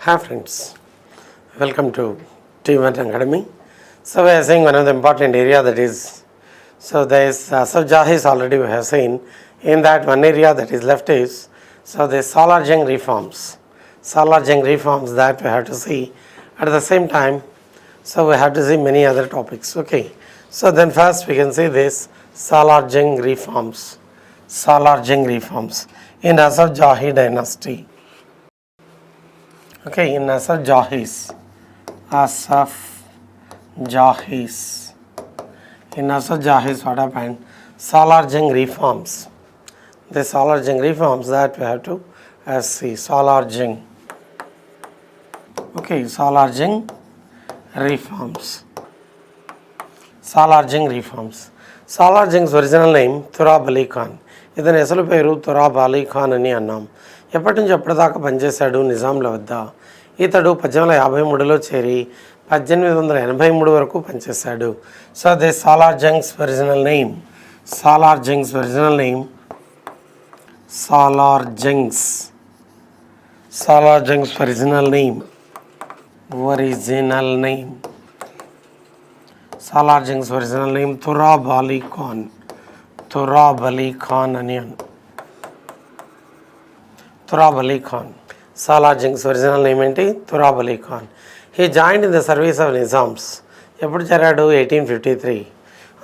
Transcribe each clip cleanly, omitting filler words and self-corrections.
Hi friends, welcome to T1 Academy. So we are saying one of the important area that is, so there is Jahis already we have seen. In that one area that is left is, so the Salar Jung reforms. Salar Jung reforms that we have to see. At the same time, so we have to see many other topics. Okay, so then first we can see this Salar Jung reforms. Salar Jung reforms in Asaf Jahi dynasty. Okay, in Asaf Jahis, in Asaf Jahis, what happened? Salar Jung reforms. The Salar Jung reforms that we have to see. Salar Jung. Okay, Salar Jung reforms. Salar Jung reforms. Salar Jung's original name Turab Ali Khan. ఇతని అసలు పేరు తురాబ్ అలీ ఖాన్ అని అన్నాం. ఎప్పటి నుంచి ఎప్పటిదాకా పనిచేశాడు నిజాంల వద్ద. ఇతడు 1853లో చేరి 1883 వరకు పనిచేశాడు. So the Salar Jung's original name Salar Jung's original name Salar Jung's original name Salar Jung's original name Turab Ali Khan అని Turab Ali Khan. Salar Jung's original name ఏంటి Turab Ali Khan. He joined in the service of Nizams. ఎప్పుడు చేరాడు 1853.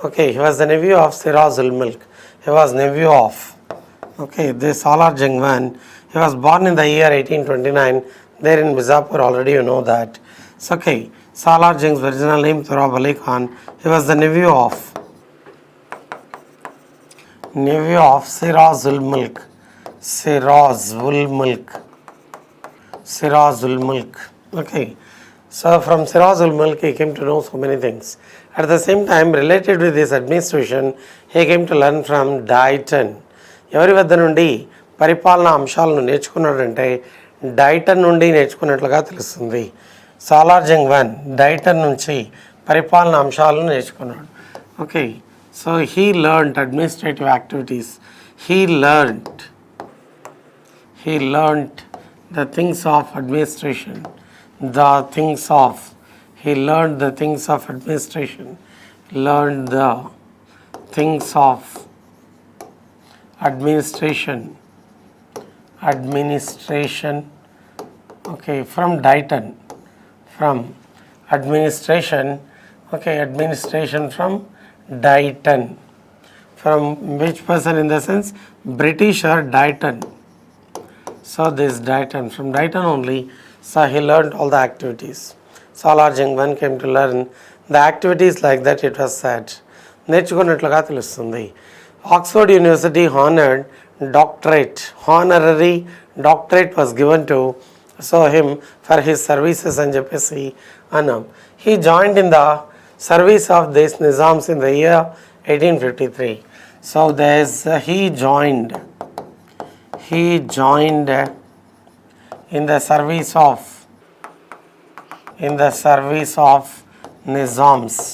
Okay, he was the nephew of Siraz ul Mulk. He was nephew of this Salar Jung man. He was born in the year 1829 there in Bijapur, already you know that. So, Salar Jung's original name Turab Ali Khan. He was the nephew of Siraz ul Mulk. Okay, so from Siraz ul Mulk he came to know so many things. At the same time, related with this administration, he came to learn from Dayton. ఎవరి వద్ద నుండి పరిపాలనా అంశాలను నేర్చుకున్నాడంటే డైటన్ నుండి నేర్చుకున్నట్లుగా తెలుస్తుంది. Salar Jung one డైటన్ నుంచి పరిపాలనా అంశాలను నేర్చుకున్నాడు. Okay, so he learned administrative activities. He learned the things of administration. He learned the things of administration. Okay, from Dayton. Administration from Dayton. From which person in the sense? British or Dayton. So this Dayton, from Dayton only, so he learned all the activities. Salar Jung one came to learn the activities like that it was said. నేర్చుకున్నట్లుగా తెలుస్తుంది. Oxford University honorary doctorate was given to him for his services అని చెప్పేసి అన్నాం. He joined in the service of these Nizams in the year 1853. So he joined in the service of Nizams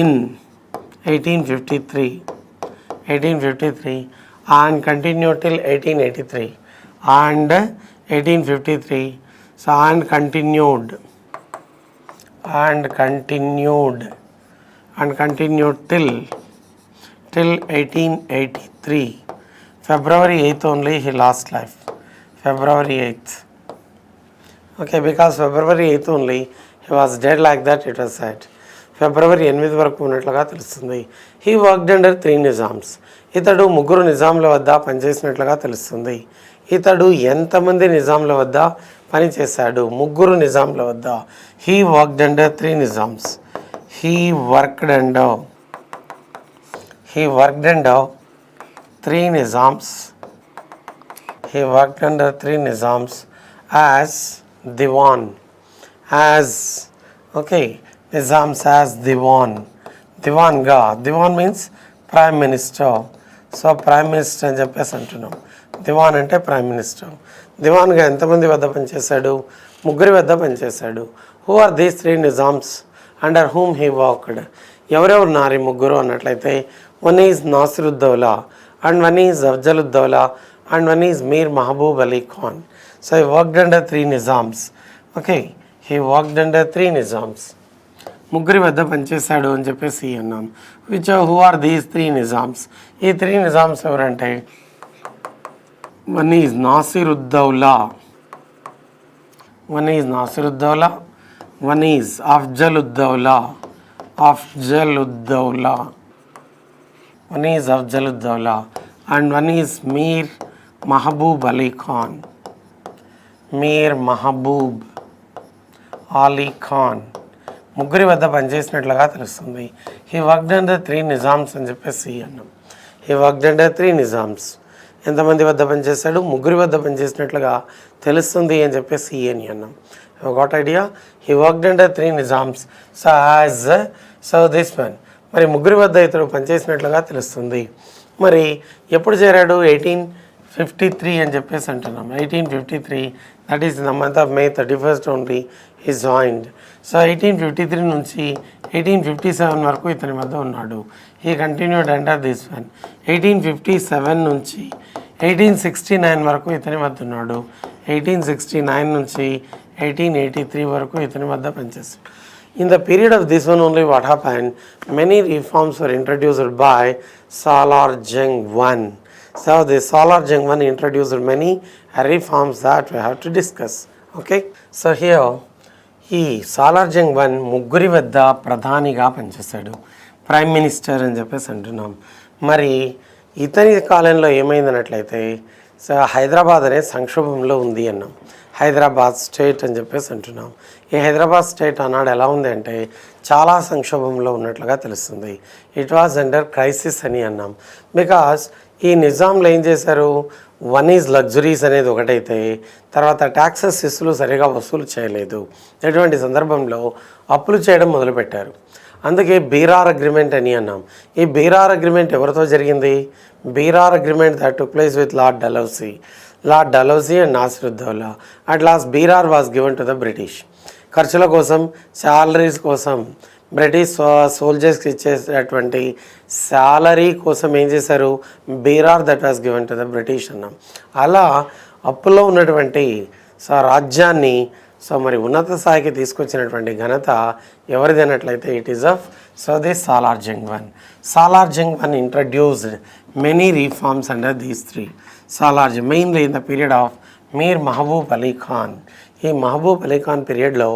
in 1853 and continued till 1883 and 1853 so and continued till 1883. February 8th only he lost life. February 8th. Okay, because February 8th only he was dead like that it was said. February 8th వరకు ఉన్నట్లుగా తెలుస్తుంది. He worked under 3 Nizams. ఇతడు 3 నిజాంల వద్ద పనిచేసినట్లుగా తెలుస్తుంది. ఇతడు ఎంతమంది నిజాంల వద్ద పనిచేశాడు? 3 నిజాంల వద్ద. He worked under 3 Nizams. He worked under 3 Nizams. As Diwan. Nizams as Diwan. Diwan means Prime Minister. So Prime Minister అని చెప్పేసి అంటున్నాం. దివాన్ అంటే ప్రైమ్ మినిస్టర్. దివాన్గా ఎంతమంది వద్ద పనిచేశాడు? 3 వద్ద పనిచేశాడు. Who are these 3 Nizams under whom he worked? ఎవరెవరు నారి 3 అన్నట్లయితే one is Nasiruddaulah and one is Afzaluddaulah and one is Mir Mahbub Ali Khan. So he worked under 3 Nizams. Okay, he worked under 3 Nizams. ముగ్గురి వద్ద పనిచేశాడు అని చెప్పేసి అన్నాం. Who are these 3 Nizams? ఈ 3 నిజామ్స్ ఎవరంటే one is Nasiruddaulah, one is Nasiruddaulah, one is Afzaluddaulah, Afzaluddaulah, one is Afzaluddaulah, and one is Mir Mahbub Ali Khan. Mir Mahbub Ali Khan ముగ్గురి వద్ద పనిచేసినట్లుగా తెలుస్తుంది. హీ వర్క్డ్ అండర్ 3 నిజామ్స్ అని చెప్పేసి అన్నాం. He worked under 3 Nizams. ఎంతమంది వద్ద పనిచేశాడు? ముగ్గురి వద్ద పనిచేసినట్లుగా తెలుస్తుంది అని చెప్పేసి అని అన్నాం. Got idea? He worked under 3 Nizams. So this one మరి ముగ్గురి వద్ద ఇతడు పనిచేసినట్లుగా తెలుస్తుంది. మరి ఎప్పుడు చేరాడు? 1853 అని చెప్పేసి అంటున్నాం. 1853, that is the month of May 31st only he joined. So 1853 నుంచి 1857 వరకు ఇతని వద్ద ఉన్నాడు. He continued under this one. 1857 నుంచి 1869 వరకు ఇతని వద్ద ఉన్నాడు. 1869 నుంచి 1883 వరకు ఇతని వద్ద పనిచేస్తాడు. In the period of this one only, what happened? Many reforms were introduced by Salar Jung I. So the Salar Jung I introduced many reforms that we have to discuss. Okay. So here, ఈ Salar Jung one ముగ్గురి వద్ద ప్రధానిగా పనిచేశాడు. Prime minister అని చెప్పేసి అంటున్నాం. మరి ఇతని కాలంలో ఏమైందన్నట్లయితే హైదరాబాద్ అనే సంక్షోభంలో ఉంది అన్నాం. హైదరాబాద్ స్టేట్ అని చెప్పేసి అంటున్నాం. ఈ హైదరాబాద్ స్టేట్ అన్నాడు ఎలా ఉంది అంటే చాలా సంక్షోభంలో ఉన్నట్లుగా తెలుస్తుంది. ఇట్ వాజ్ అండర్ క్రైసిస్ అని అన్నాం. బికాస్ ఈ నిజాంలు ఏం చేశారు? వన్ ఈజ్ లగ్జరీస్ అనేది ఒకటైతే తర్వాత ట్యాక్సెస్ ఇసులు సరిగా వసూలు చేయలేదు. ఇటువంటి సందర్భంలో అప్పులు చేయడం మొదలుపెట్టారు. అందుకే బీరార్ అగ్రిమెంట్ అని అన్నాం. ఈ బీరార్ అగ్రిమెంట్ ఎవరితో జరిగింది? Berar agreement that took place with Lord Dalhousie and Nasiruddaulah. At last Berar was given to the British. ఖర్చుల కోసం, శాలరీస్ కోసం, బ్రిటిష్ సోల్జర్స్కి ఇచ్చేటటువంటి శాలరీ కోసం ఏం చేశారు? Berar that was given to the British అన్నాం. అలా అప్పులో ఉన్నటువంటి రాజ్యాన్ని మరి ఉన్నత స్థాయికి తీసుకొచ్చినటువంటి ఘనత ఎవరిది అన్నట్లయితే it is of this Salar Jung one. Salar Jung one introduced many reforms under these 3. Salar Jung mainly in the period of Mir Mahboob Ali Khan. ఈ మహబూబ్ అలీ ఖాన్ పీరియడ్లో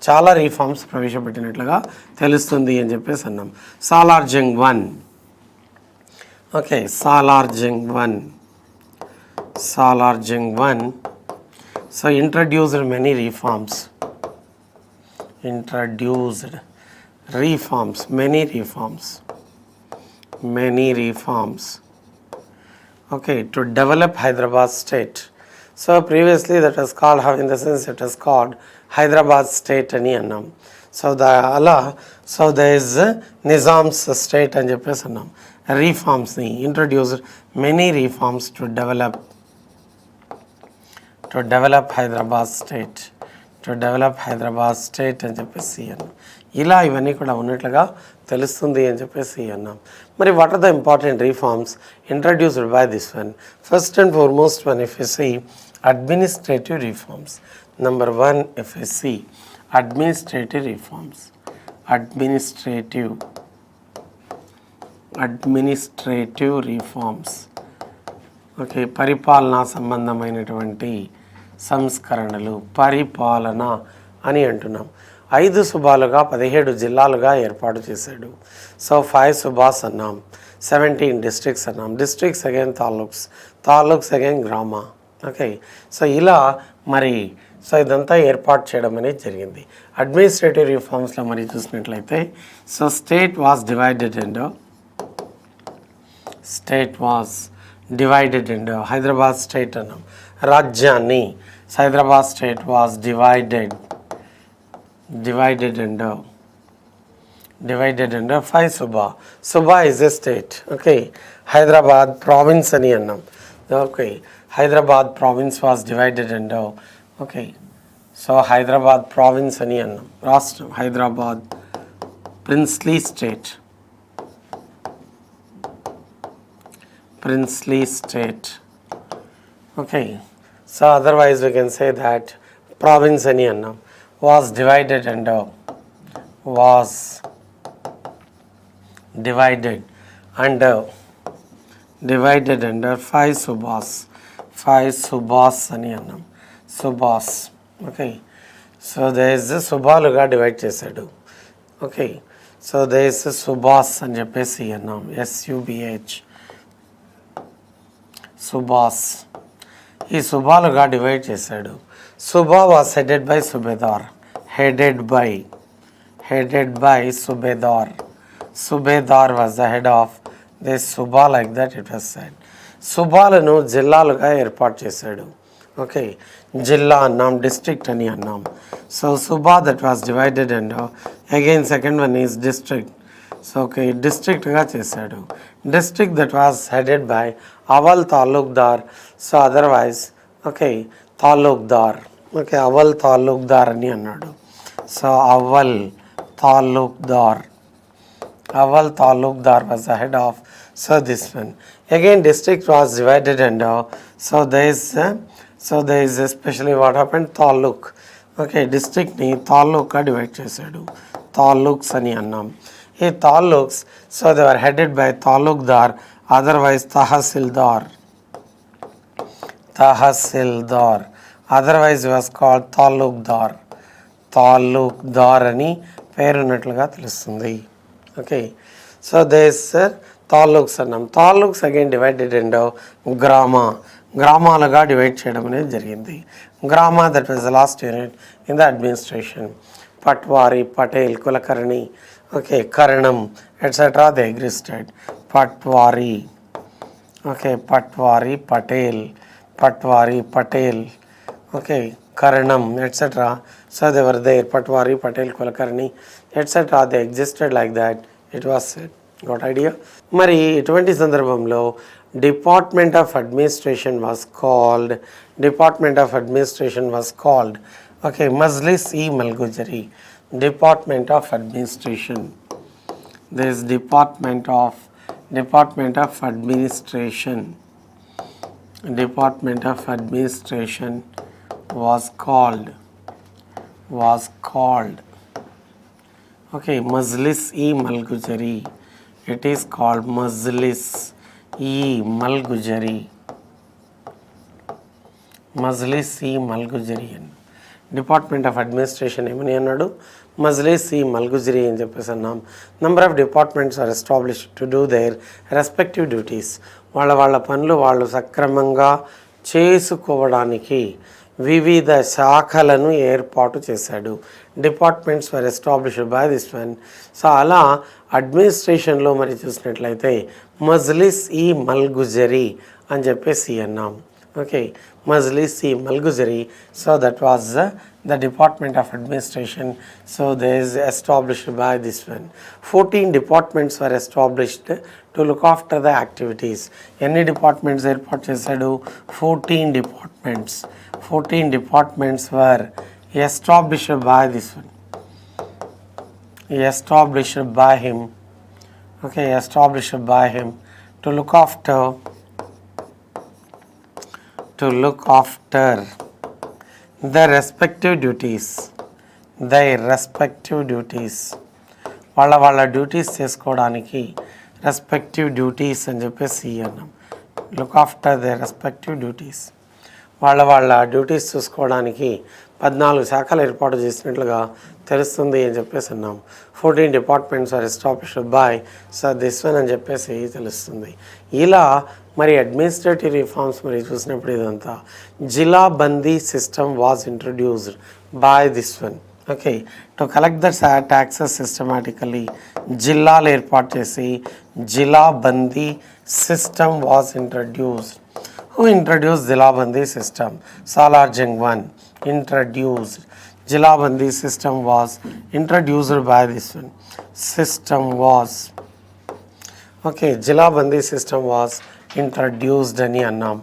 చాలా రిఫార్మ్స్ ప్రవేశపెట్టినట్లుగా తెలుస్తుంది అని చెప్పేసి అన్నాం. Salar Jung one. Okay, Salar Jung one. So introduced many reforms. Many reforms. Okay, to develop Hyderabad state. So previously that was called, in the sense it was called Hyderabad state ani annam. So there is Nizam's state అని చెప్పేసి అన్నాం. Reforms ni introduced many reforms to develop Hyderabad state అని చెప్పేసి అన్నాం. ఇలా ఇవన్నీ కూడా ఉన్నట్లుగా తెలుస్తుంది అని చెప్పేసి అన్నాం. మరి what are the important reforms introduced by this one? First and foremost one if you see administrative reforms. Number 1 if you see administrative reforms. Administrative reforms. Okay, పరిపాలనా సంబంధమైనటువంటి సంస్కరణలు, పరిపాలన అని అంటున్నాం. 5 సుబాలుగా 17 జిల్లాలుగా ఏర్పాటు చేశాడు. సో 5 సుబాస్ అన్నాం, 17 డిస్ట్రిక్ట్స్ అన్నాం. డిస్ట్రిక్ట్స్ అగైన్ తాలూక్స్ అగైన్ గ్రామ. ఓకే, సో ఇలా మరి ఇదంతా ఏర్పాటు చేయడం అనేది జరిగింది. అడ్మినిస్ట్రేటివ్ రిఫార్మ్స్లో మరి చూసినట్లయితే state was divided into Hyderabad state అన్నాం. రాజ్యాన్ని Hyderabad state was divided into 5 Suba is a state. Okay, Hyderabad province అని అన్నాం. Okay, Hyderabad province was divided into, okay, so Hyderabad province అని అన్నాం. రాష్ట్రం Hyderabad princely state. Okay, so otherwise we can say that province ani annam was divided under was divided under five subhas అని అన్నాం subhas. Okay, so there is a సుబాలుగా divide చేశాడు. Okay, so there is a subhas అని చెప్పేసి అన్నాం, SUBH subhas. ఈ సుబాలుగా divide చేశాడు. Suba was headed by subedar, headed by subedar. Subedar was the head of this Subha, like that it was said. సుబాలను జిల్లాలుగా ఏర్పాటు చేశాడు. ఓకే, జిల్లా అన్నాం, డిస్ట్రిక్ట్ అని అన్నాం. So suba that was divided and again second one is district. So okay, డిస్ట్రిక్ట్గా చేశాడు. District that was headed by Awwal Taluqdar. So otherwise okay, Taluqdar. Okay, Awwal Taluqdar అని అన్నాడు. So Awwal Taluqdar was the head of, so this one. Again district was divided under, so there is especially what happened, taluk. Okay, district ni taluk ga divide chesadu, taluks ani annam. Ee taluks, so they were headed by talukdar, otherwise tahsildar, otherwise it was called talukdar ani పేరు ఉన్నట్లుగా తెలుస్తుంది. Okay, so there is taluks annam. Taluks again divided into గ్రామాలుగా divide చేయడం అనేది జరిగింది. గ్రామ that was the last unit in the administration. Patwari, Patel, Kulakarni, okay, Karanam, etc. they existed. Patwari, okay, Patwari, Patel, okay, Karanam, etc. So they were there, Patwari, Patel, Kulakarni, etc. they existed, like that it was said. Got idea? మరి ఇటువంటి సందర్భంలో department of administration was called okay, Majlis e Malguzari. Department of administration, this department of administration was called okay, Majlis e Malgujari. It is called Majlis e Malgujari. Department of administration ఏమని అన్నాడు, మజ్లిస్ ఈ మల్గుజరీ అని చెప్పేసి అన్నాం. Number of departments are established to do their respective duties. వాళ్ళ పనులు వాళ్ళు సక్రమంగా చేసుకోవడానికి వివిధ శాఖలను ఏర్పాటు చేశాడు. Departments were established by this one. So అలా అడ్మినిస్ట్రేషన్లో మరి చూసినట్లయితే మజ్లిస్ ఈ మల్గుజరీ అని చెప్పేసి అన్నాం. Okay, Majlis e Malguzari. So that was the Department of Administration. So there is established by this one. 14 departments were established to look after the activities. Any departments ఏర్పాటు చేశాడు? 14 departments were established by this one. Established by him. Okay, established by him to look after their respective duties. వాళ్ళ duties చేసుకోవడానికి respective duties అని చెప్పేసి అన్నాం. Look after the respective duties. వాళ్ళ duties చూసుకోవడానికి 14 శాఖలు ఏర్పాటు చేసినట్లుగా తెలుస్తుంది అని చెప్పేసి అన్నాం. 14 departments are established by so this one అని చెప్పేసి తెలుస్తుంది. ఇలా మరి అడ్మినిస్ట్రేటివ్ రిఫార్మ్స్ మరి చూసినప్పుడు ఇదంతా Jilabandi system was introduced by this one. Okay, to collect the taxes systematically జిల్లాలు ఏర్పాటు చేసి Jilabandi system was introduced. Who introduced Jilabandi system? Salarjung one introduced. Jilabandi system was introduced by this one. Jilabandi system was introduced ani annam.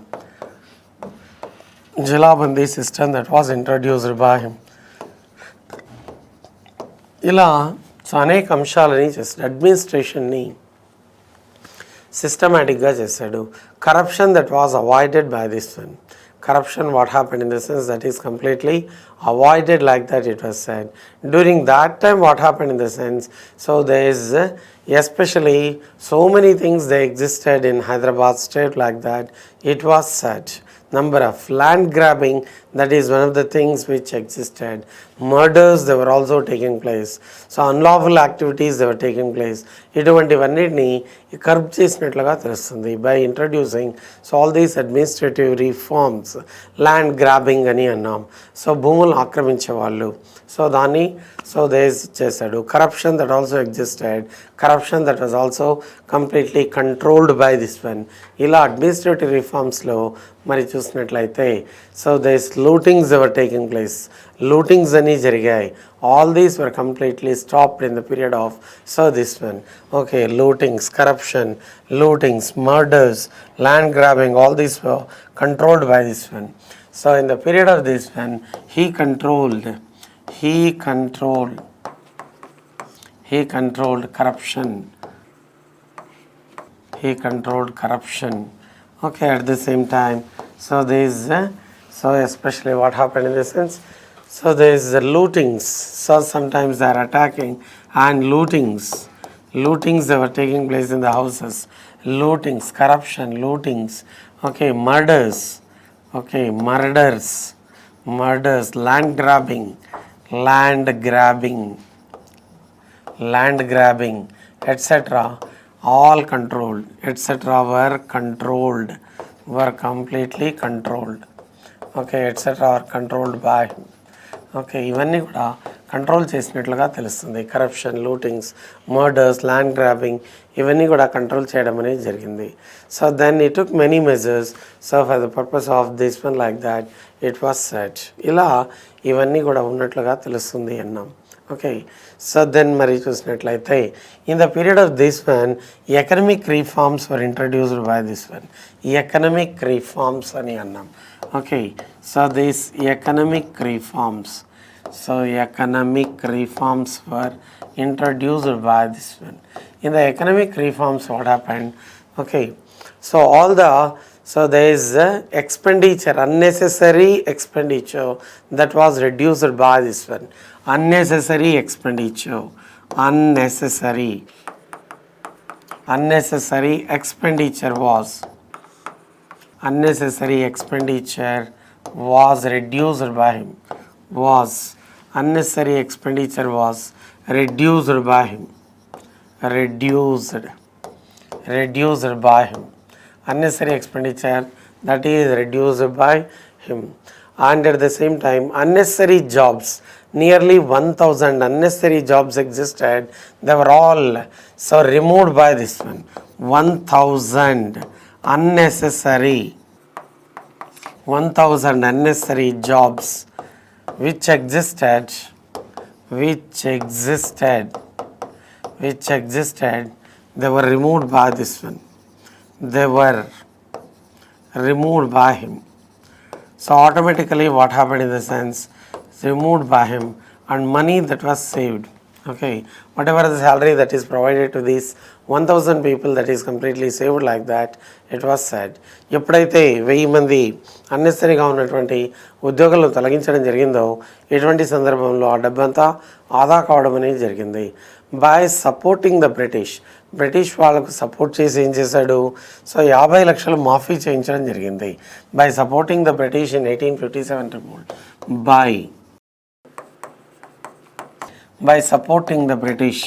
Jilabandi system that was introduced by him. ఇలా అనేక అంశాలని చేస్తాడు. అడ్మినిస్ట్రేషన్ని సిస్టమేటిక్గా చేశాడు. Corruption that was avoided by this one. corruption, what happened in the sense that is completely avoided, like that it was said. During that time, what happened in the sense, so there is especially so many things they existed in Hyderabad state, like that it was said. Number of land grabbing, that is one of the things which existed. Murders, they were also taking place. So unlawful activities, they were taking place. ఇటువంటివన్నిటిని curb చేసినట్లుగా తెలుస్తుంది by introducing. So all these administrative reforms. Land grabbing అని అన్నాం, so భూములను ఆక్రమించేవాళ్ళు, so దాన్ని so these చేశాడు. Corruption that also existed, corruption that was also completely controlled by this one. ఇలా అడ్మినిస్ట్రేటివ్ రిఫార్మ్స్లో మరి చూసినట్లయితే so these lootings were taking place, lootings అని జరిగాయి. All these were completely stopped in the period of so this one. Okay, lootings, corruption, lootings, murders, land grabbing, all these were controlled by this one. So in the period of this one, he controlled corruption. He controlled corruption. Okay, at the same time, so there is so especially what happened in this sense, so there is the lootings. So sometimes they are attacking, and lootings they were taking place in the houses. Lootings, corruption, lootings. Okay, murders. Okay, murders, land grabbing, etc. All controlled, etc. were completely controlled. Okay, etc. are controlled by him. ఓకే, ఇవన్నీ కూడా control చేసినట్లుగా తెలుస్తుంది. Corruption, lootings, murders, land grabbing, ఇవన్నీ కూడా control చేయడం అనేది జరిగింది. So then it took many measures so for the purpose of this one, like that it was set. ఇలా ఇవన్నీ కూడా ఉన్నట్లుగా తెలుస్తుంది అన్నాం. ఓకే, సో దెన్ మరి చూసినట్లయితే in the period of this one economic reforms were introduced by this one. Economic reforms అని అన్నాం. Okay, so these economic reforms were introduced by this one. In the economic reforms, what happened? Okay, so there is expenditure, unnecessary expenditure that was reduced by this one. Unnecessary expenditure was reduced by him. Unnecessary expenditure was reduced by him. Unnecessary expenditure that is reduced by him. And at the same time, unnecessary jobs, nearly 1000 unnecessary jobs existed. They were all so removed by this one. 1000 unnecessary jobs which existed, they were removed by this one. They were removed by him. So automatically what happened in the sense, removed by him, and money that was saved. Okay, whatever the salary that is provided to these 1000 people, that is completely saved, like that it was said. ఎప్పుడైతే 1000 మంది అన్నెసరీగా ఉన్నటువంటి ఉద్యోగాలను తొలగించడం జరిగిందో, ఇటువంటి సందర్భంలో ఆ డబ్బంతా ఆదా కావడం అనేది జరిగింది. బై సపోర్టింగ్ ద బ్రిటిష్ వాళ్ళకు సపోర్ట్ చేసి ఏం చేశాడు, సో 50 లక్షలు మాఫీ చేయించడం జరిగింది. By supporting the British in 1857 report. By supporting the British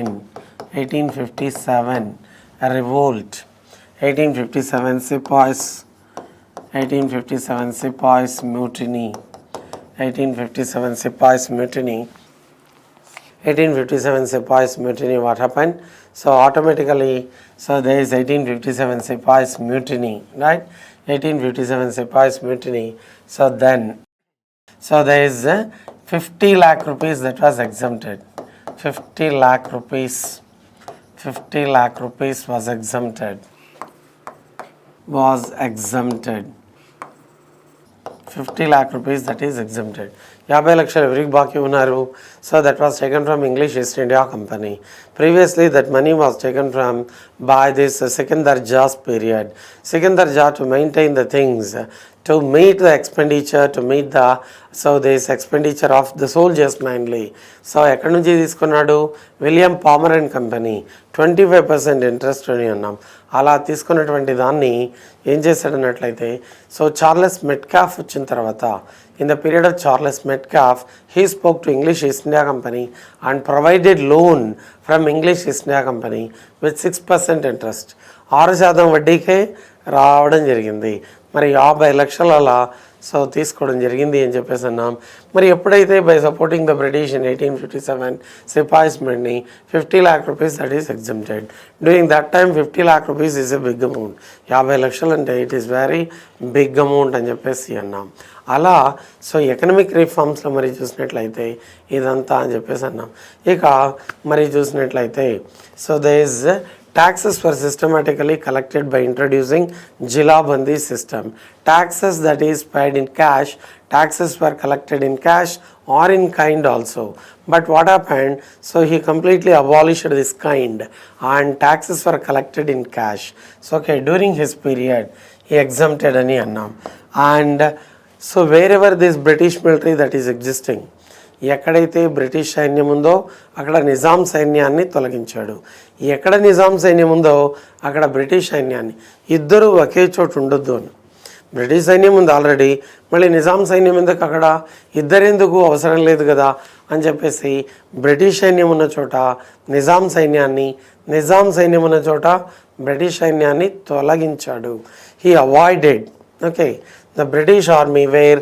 in 1857, a revolt, 1857 Sepoys mutiny, 1857 Sepoys mutiny, what happened? So automatically, so there is 1857 Sepoys mutiny, right? 1857 Sepoys mutiny. So then, so there is 50 lakh rupees that was exempted. 50 lakh rupees was exempted. 50 lakh rupees that is exempted. 50 లక్షలు ఎవరికి బాకీ ఉన్నారు? So that was taken from English east India company. Previously that money was taken from by this Sikandar Jah's period. Sikandar Jah to maintain the things, to meet the expenditure, to meet the this expenditure of the soldiers mainly. So ఎక్కడి నుంచి తీసుకున్నాడు? William Palmer and company 25% interest అని అన్నాం. అలా తీసుకున్నటువంటి దాన్ని ఏం చేశాడన్నట్లయితే, so Charles Metcalfe వచ్చిన తర్వాత, in the period of Charles Metcalfe, he spoke to English East India Company and provided loan from English East India Company with 6% interest. 6% వడ్డీకే రావడం జరిగింది. మరి 50 లక్షలు అలా సో తీసుకోవడం జరిగింది అని చెప్పేసి అన్నాం. మరి ఎప్పుడైతే by supporting the British in 1857 sepoys money 50 lakh rupees that is exempted. During that time 50 lakh rupees is a big amount. 50 లక్షలు అంటే it is very big amount అని చెప్పేసి అన్నాం. అలా సో ఎకనమిక్ రిఫార్మ్స్లో మరి చూసినట్లయితే ఇదంతా అని చెప్పేసి అన్నాం. ఇక మరి చూసినట్లయితే so they is taxes were systematically collected by introducing Jilabandi system. Taxes that is paid in cash, taxes were collected in cash or in kind also. But what happened? So he completely abolished this kind and taxes were collected in cash. So okay, during his period he exempted ani annam. And so wherever this British military that is existing, ఎక్కడైతే British సైన్యం ఉందో అక్కడ నిజాం సైన్యాన్ని తొలగించాడు. ఎక్కడ నిజాం సైన్యం ఉందో అక్కడ British సైన్యాన్ని, ఇద్దరు ఒకే చోటు ఉండొద్దు అని. బ్రిటిష్ సైన్యం ఉంది ఆల్రెడీ, మళ్ళీ నిజాం సైన్యం ఎందుకు అక్కడ, ఇద్దరెందుకు, అవసరం లేదు కదా అని చెప్పేసి బ్రిటిష్ సైన్యం ఉన్న చోట నిజాం సైన్యాన్ని, నిజాం సైన్యం ఉన్న చోట బ్రిటిష్ సైన్యాన్ని తొలగించాడు. He avoided the British army where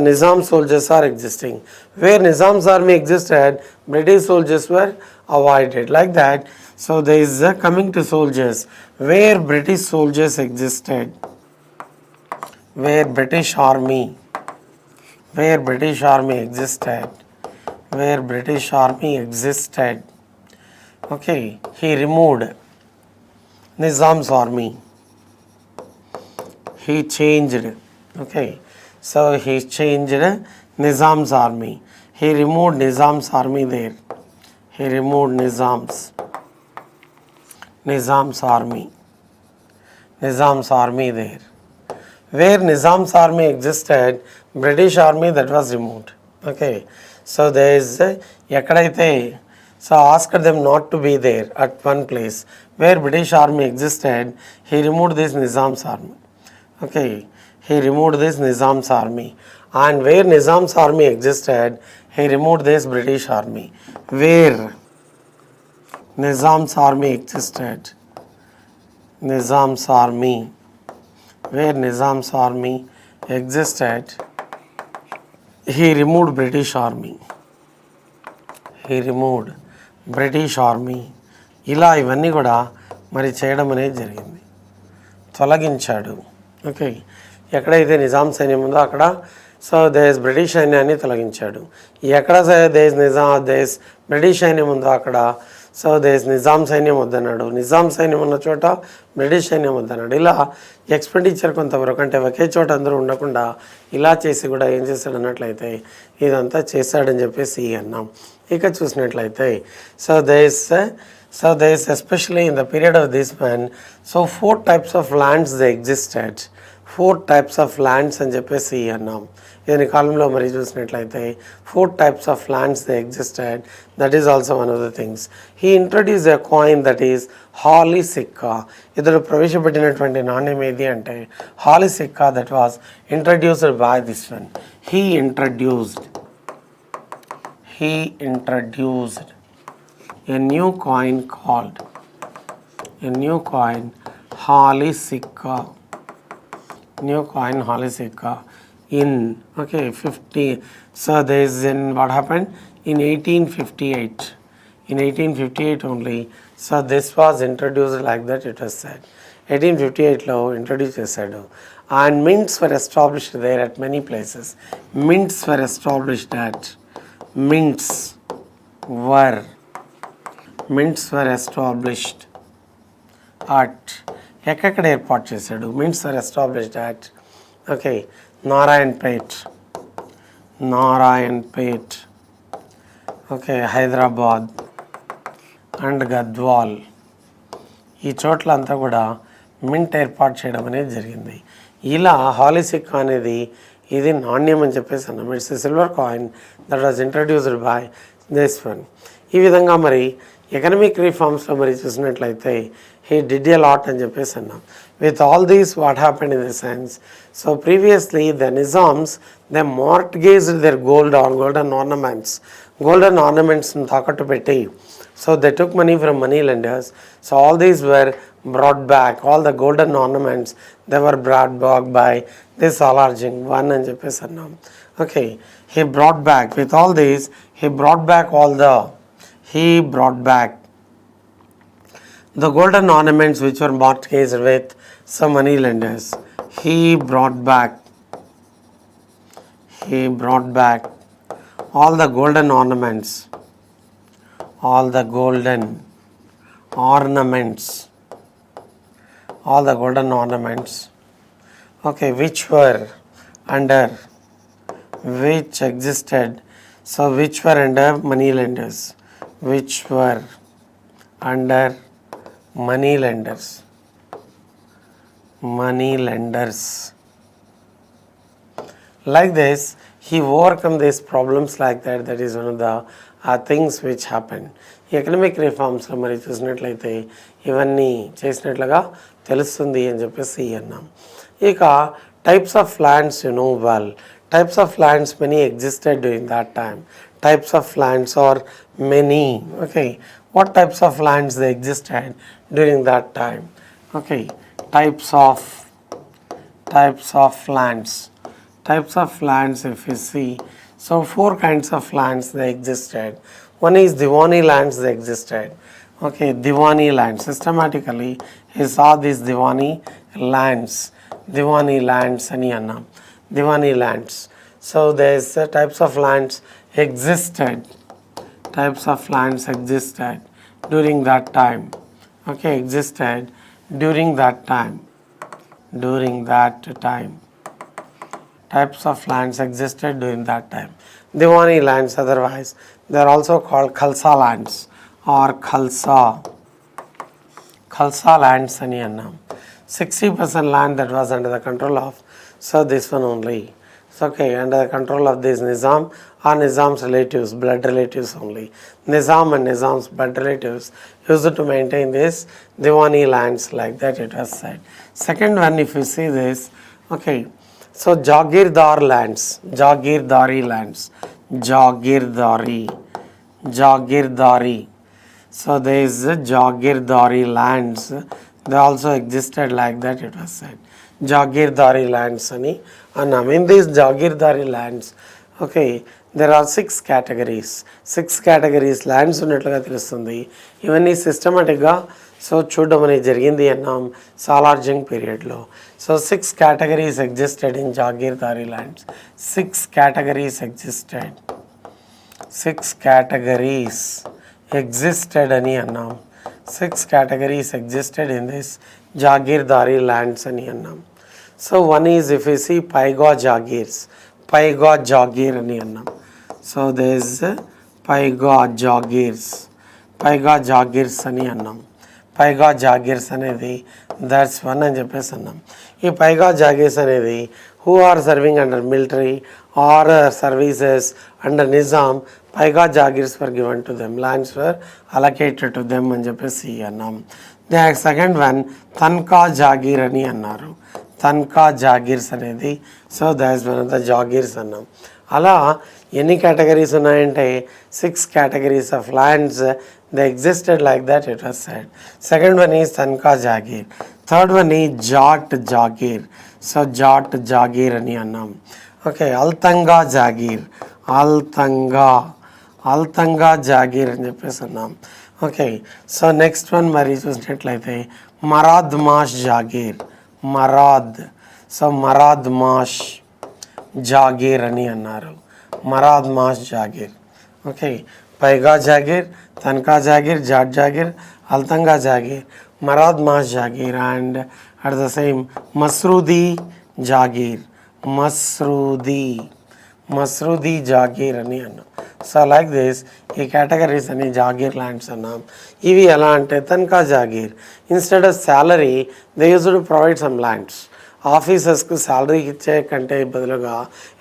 Nizam soldiers are existing. Where Nizam's army existed, British soldiers were avoided. Like that, so there is coming to soldiers. Where British soldiers existed, where British army existed, he removed Nizam's army. He changed. So he changed Nizam's army. He removed Nizam's army there. He removed Nizam's army there. Where Nizam's army existed, British army that was removed. So there is ekkadaithe, so asked them not to be there at one place. Where British army existed, he removed this Nizam's army. He removed this Nizam's army. And where Nizam's army existed, he removed this British army. Where Nizam's army existed, he removed British army. ఇలా ఇవన్నీ కూడా మరి చేయడం అనేది జరిగింది, తొలగించాడు. ఎక్కడైతే నిజాం సైన్యం ఉందో అక్కడ సో దేశ్ బ్రిటిష్ సైన్యాన్ని తొలగించాడు. ఎక్కడ దేశ్ బ్రిటిష్ సైన్యం ఉందో అక్కడ సో దేశ్ నిజాం సైన్యం వద్దన్నాడు. నిజాం సైన్యం ఉన్న చోట బ్రిటిష్ సైన్యం వద్దన్నాడు. ఇలా ఎక్స్పెండిచర్ కొంతవరకు, అంటే ఒకే చోట అందరూ ఉండకుండా ఇలా చేసి కూడా ఏం చేశాడు అన్నట్లయితే ఇదంతా చేశాడని చెప్పేసి అన్నాం. ఇక చూసినట్లయితే so Desh especially in the period of this man, so 4 types of lands they existed. 4 types of lands అని చెప్పేసి అన్నాం. ఇదని కాలంలో మరి చూసినట్లయితే 4 types of lands they existed. That is also one of the things. He introduced a coin that is Hali Sikka. ఇతడు ప్రవేశపెట్టినటువంటి నాణ్యం ఏది అంటే Hali Sikka. That was introduced by this one. He introduced a new coin called Hali Sikka. In 50. So there is what happened in 1858. In 1858 only. So this was introduced like that, it was said. 1858 లో introduce చేశాడు. And mints were established there at many places. Mints were established at ఎక్కడ ఏర్పాటు చేశాడు? Mints are established at Narayanpet Narayanpet, okay, Hyderabad and Gadwal, ఈ చోట్లంతా కూడా mint ఏర్పాటు చేయడం అనేది జరిగింది. ఇలా హాలిసిక్ అనేది ఇది నాణ్యం అని చెప్పేసి అన్నాం. It's silver coin that was introduced by this one. ఈ విధంగా మరి ఎకనమిక్ రిఫార్మ్స్లో మరి చూసినట్లయితే హీ డిడ్ ఎ లాట్ అని చెప్పేసి అన్నాం. With all these what happened in the sense, so previously the Nizams they mortgaged their golden ఆర్నమెంట్స్ని తాకట్టు పెట్టి, so they took money from money lenders. So all these were brought back, all the golden ornaments, they were brought back by this Salarjung one and చెప్పేసి అన్నాం. Okay, he brought back with all these, he brought back the golden ornaments which were mortgaged with some money lenders. He brought back all the golden ornaments, okay, which were under money lenders, like this he overcome these problems like that. That is one of the things which happened. Economic రిఫార్మ్స్లో మరి చూసినట్లయితే ఇవన్నీ చేసినట్లుగా తెలుస్తుంది అని చెప్పేసి అన్నాం. ఇక types of lands, you know well, types of lands many existed during that time. Types of lands are many. Okay, what types of lands they existed during that time? Okay, types of lands, if you see, so 4 kinds of lands they existed. One is Diwani lands they existed. Okay, Diwani lands, systematically he saw these Diwani lands ani annam, Diwani lands. So there is types of lands existed during that time. Okay, existed during that time. Types of lands existed during that time. Diwani lands, otherwise they are also called Khalsa lands or Khalsa lands ani annam. 60% land that was under the control of, so this one only. So okay, under the control of this Nizam or Nizam's relatives, blood relatives only. Nizam and Nizam's blood relatives used to maintain this Diwani lands, like that it was said. Second one, if you see this, okay, so Jagirdari lands, so there is Jagirdari lands, they also existed, like that it was said. Jagirdari lands ani annam. In these Jagirdari lands, okay, there are 6 categories lands ఉన్నట్లుగా తెలుస్తుంది. ఇవన్నీ సిస్టమేటిక్గా so చూడడం అనేది జరిగింది అన్నాం సాలార్జంగ్ పీరియడ్లో. So 6 categories existed in Jagirdari lands. 6 categories existed అని అన్నాం. 6 categories existed in this Jagirdari lands ani annam. So one is, if you see, Paiga Jagir ani annam. So there is Paiga Jagirs ani annam. Paiga Jagirs anedi, that's one అని చెప్పేసి అన్నాం. ఈ Paiga Jagirs అనేది who are serving under military or services under Nizam, Paiga Jagirs were given to them, lands were allocated to them అని చెప్పేసి అన్నాం. The second one Tanka Jagir అని అన్నారు. Tanka Jagirs అనేది, so that is one of the Jagirs అన్నాం. అలా ఎన్ని categories ఉన్నాయంటే 6 categories of lands they existed, like that it was said. Second one is Tanka Jagir. Third one is Jat Jagir. So Jat Jagir ani annam. Okay, Altanga Jagir Jagir అని చెప్పేసి అన్నాం. Okay, so next one మరి చూసినట్లయితే Marad Mash Jagir. So Marad Mash Jagir అని అన్నారు. Marad Mash Jagir. Okay, Paiga Jagir, Tanka Jagir, Jat Jagir, Altanga Jagir, Marad Mash Jagir, and at the same Masrudi Jagir. మసూదీ jagir అని అన్నాం. So like this ఈ categories అని jagir lands అన్నాం. ఇవి ఎలా అంటే Tankha jagir, instead of salary they use to provide some lands. ఆఫీసర్స్కు salary ఇచ్చే కంటే బదులుగా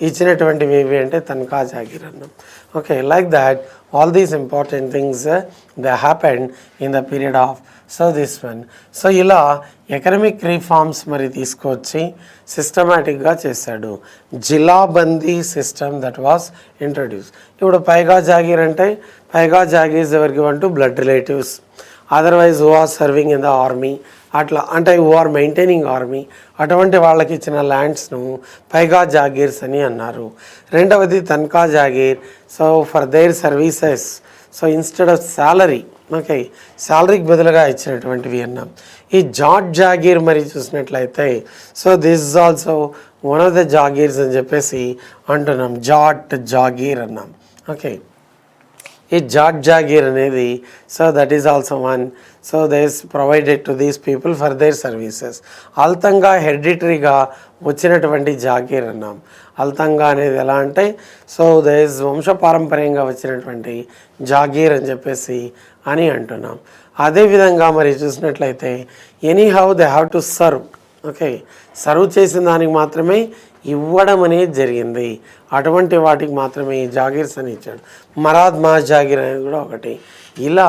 ఇచ్చినటువంటివి ఏవి అంటే తన్ఖా జాగీర్ అన్నాం. Okay, like that all these important things they happened in the period of this one. So ఇలా ఎకనమిక్ రిఫార్మ్స్ మరి తీసుకొచ్చి సిస్టమేటిక్గా చేశాడు. Jilabandi system that was introduce. ఇప్పుడు పైగా జాగీర్ అంటే పైగా jagirs were given to blood relatives, otherwise who are serving in the army, అట్లా అంటే హూ ఆర్ మెయింటైనింగ్ ఆర్మీ, అటువంటి వాళ్ళకి ఇచ్చిన ల్యాండ్స్ను పైగా జాగీర్స్ అని అన్నారు. రెండవది Tankha jagir, so for their services, so instead of salary, okay శాలరీకి బదులుగా ఇచ్చినటువంటివి అన్నాం. ఈ జాట్ జాగీర్ మరి చూసినట్లయితే so this is also one of the jagirs అని చెప్పేసి అంటున్నాం, జాట్ జాగీర్ అన్నాం. ఓకే, ఈ జాట్ జాగీర్ అనేది so that is also one. So this provided to these people for their services. అల్తంగా హెరిడిటరీగా వచ్చినటువంటి జాగీర్ అన్నాం. అల్తంగా అనేది ఎలా అంటే సో దిస్ వంశపారంపర్యంగా వచ్చినటువంటి జాగీర్ అని చెప్పేసి అని అంటున్నాం. అదేవిధంగా మరి చూసినట్లయితే any how they have to serve, okay serve చేసిన దానికి మాత్రమే ఇవ్వడం అనేది జరిగింది. అటువంటి వాటికి మాత్రమే ఈ జాగీర్స్ అని ఇచ్చాడు. మరాద్ మాస్ జాగీర్ అనేది కూడా ఒకటి. ఇలా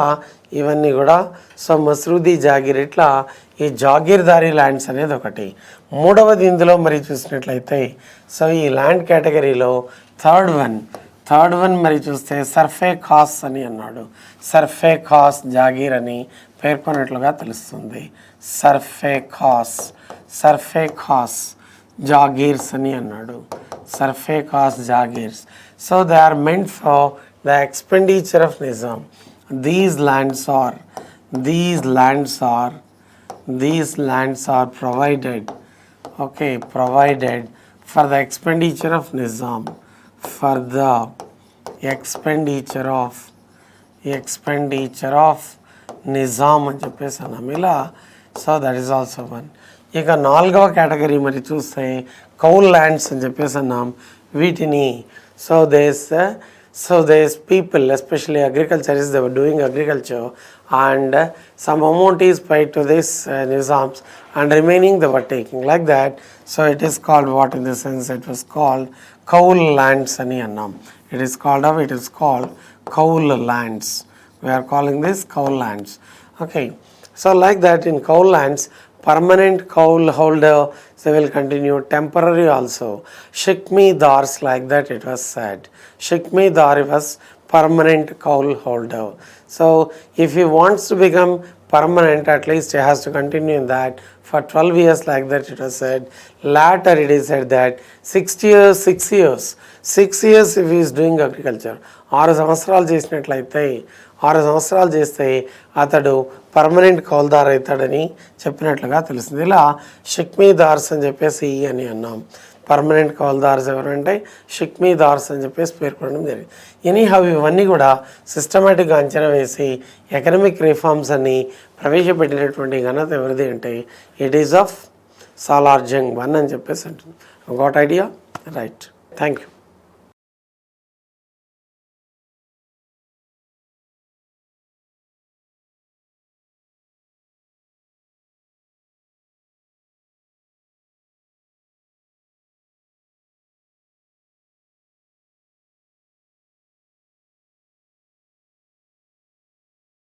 ఇవన్నీ కూడా సో మసూదీ జాగీర్, ఇట్లా ఈ జాగీర్దారీ ల్యాండ్స్ అనేది ఒకటి. మూడవది ఇందులో మరి చూసినట్లయితే సో ఈ ల్యాండ్ కేటగిరీలో థర్డ్ వన్ మరి చూస్తే సర్ఫే ఖాస్ అని అన్నాడు. సర్ఫే ఖాస్ జాగీర్ అని పేర్కొన్నట్లుగా తెలుస్తుంది. సర్ఫే ఖాస్ జాగీర్స్ అని అన్నాడు. Sarf-e Khas jagirs. So they are meant for the expenditure of Nizam. These lands are provided, okay, provided for the expenditure of Nizam, for the expenditure of Nizam అని చెప్పేసి అన్నాం ఇలా. So that is also one. ఇక నాలుగవ కేటగిరీ మరి చూస్తే కౌల్ ల్యాండ్స్ అని చెప్పేసి అన్నాం. వీటిని so these people, especially agriculturists, they were doing agriculture and some amount is paid to this nizams and remaining they were taking like that. So it is called what, in the sense it was called kaul lands ani annam. It is called kaul lands. We are calling this kaul lands. Okay, so like that in kaul lands, permanent kaul holder they will continue, temporary also. Shikmidars, like that it was said. Shikmidar was permanent kaul holder. So if he wants to become permanent, at least he has to continue in that for 12 years, like that it was said. Later it is said that 6 years if he is doing agriculture, 6 సంవత్సరాలు చేసినట్లయితే 6 సంవత్సరాలు చేస్తే అతడు permanent కౌల్దార్ అవుతాడని చెప్పినట్లుగా తెలుస్తుంది. ఇలా షిక్మీదార్స్ అని చెప్పేసి అని అన్నాం. పర్మనెంట్ కౌల్దార్స్ ఎవరంటే షిక్మీదార్స్ అని చెప్పేసి పేర్కొనడం జరిగింది. ఎనీహౌ ఇవన్నీ కూడా సిస్టమేటిక్గా అంచనా వేసి ఎకనమిక్ రిఫార్మ్స్ అన్ని ప్రవేశపెట్టినటువంటి ఘనత ఎవరిది అంటే it is of Salar Jung 1 అని చెప్పేసి అంటుంది. Got idea? Right, thank you.